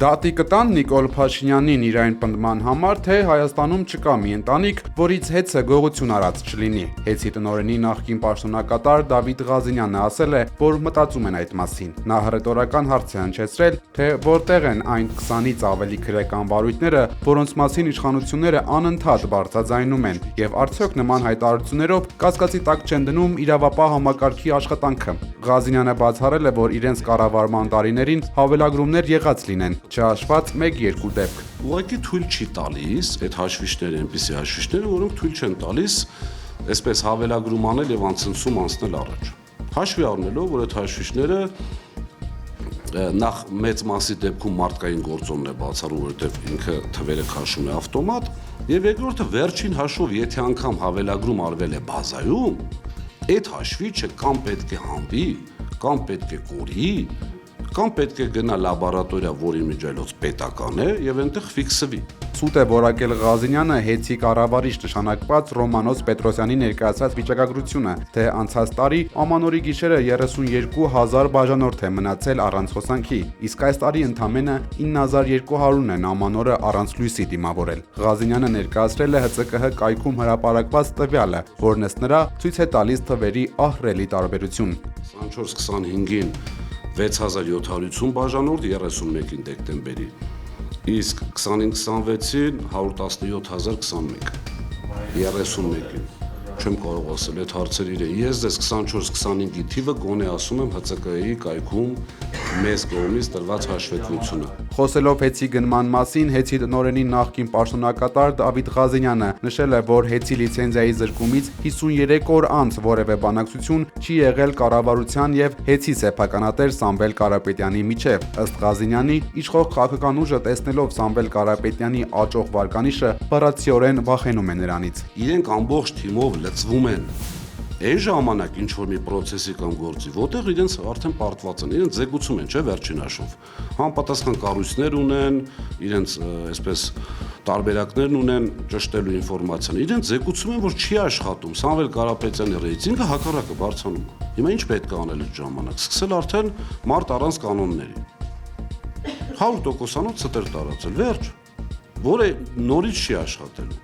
Դատի կտան Նիկոլ Փաշինյանին իր այն պնդման համար, թե Հայաստանում չկա մի ընտանիք, որից հեծը գողություն արած չլինի։ Հեծի տնօրենի նախկին պաշտոնակատար Դավիթ Ղազինյանը ասել է, որ մտածում են այդ մասին։ Նա հռետորական հարց է հնչեցրել, թե որտեղ են այն 20-ից ավելի քրեական վարույթները, որոնց մասին իշխանությունները անընդհատ բարձրաձայնում են, եւ արդյոք նման հայտարարություններով կասկածի տակ չեն դնում իրավապահ համակարգի աշխատանքը։ Ղազինյանը բացառել է, որ իրենց կառավարման տարիներին հավելագրումներ եղած լինեն, չհաշված 1-2 դեպք։ Ուղղակի թույլ չի տալիս այդ հաշվիչները, այնպիսի հաշվիչները, որոնք թույլ չեն տալիս այսպես հավելագրում անել եւ անցնցում անցնել առաջ։ Հաշվի առնելով, որ այդ հաշվիչները նախ մեծ մասի դեպքում մարդկային գործոնն է բացառում, որովհետեւ ինքը թվերը քաշում է ավտոմատ, եւ երկրորդը վերջին հաշվով, եթե անգամ հավելագրում արվել է բազայում, այդ հաշվիչը կամ պետք է հանվի, կամ պետք է կորի, կամ պետք է գնա լաբորատորիա, որի միջոցով պետական է, եւ այնտեղ ֆիքսվի։ Սուտ է որակել Ղազինյանը հեծի կառավարիչ նշանակված Ռոմանոս Պետրոսյանի ներկայացրած վիճակագրությունը, թե անցած տարի Ամանորի գիշերը 32,000 բաժանորդ է մնացել առանց հոսանքի, իսկ այս տարի ընդամենը 9,200-ն են Ամանորը առանց լույսի դիմավորել։ Ղազինյանը ներկայացրել է ՀՑԿՀ կայքում հրապարակված տվյալը, որն ըստ նրա ցույց է տալիս թվերի ահռելի տարբերություն։ 24-25-ին 6750 բաժանորդ, 31-ին դեկտեմբերի, իսկ 25-26-ին 117021, 31-ին, չեմ կարող ասել այդ հարցերը իրեն, ես ձեզ 24-25-ի թիվը գոնե ասում եմ ՀՑԿՀ-ի կայքում մեզ կողմից տրված հաշվետվությունը։ Խոսելով հեծի գնման մասին, հեծի տնօրենի նախկին պաշտոնակատար Դավիթ Ղազինյանը նշել է, որ հեծի լիցենզիայի զրկումից 53 օր անց որևէ բանակցություն չի եղել կառավարության եւ հեծի սեփականատեր Սամվել Կարապետյանի միջև։ Ըստ Ղազինյանի, իշխող քաղաքական ուժը տեսնելով Սամվել Կարապետյանի աճող վարկանիշը, բառացիորեն վախենում է նրանից։ Իրենք ամբողջ թիմով լծվում են այն ժամանակ ինչ որ մի process-ի կամ գործի, որտեղ իրենց արդեն պարտված են, իրենց զեկուցում են, չէ, վերջին հաշվով։ Համապատասխան կառույցներ ունեն, իրենց այսպես տարբերակներն ունեն ճշտելու ինֆորմացիան։ Իրենց զեկուցում են, որ չի աշխատում։ Սամվել Կարապետյանի ռեյտինգը հակառակը բարձրանում է։ Հիմա ինչ պետք է անել այդ ժամանակ։ Սկսել արդեն մարտ առանց կանոնների։ 100%-անոց ցտեր տարածել, վերջ, որը նորից չի աշխատելու։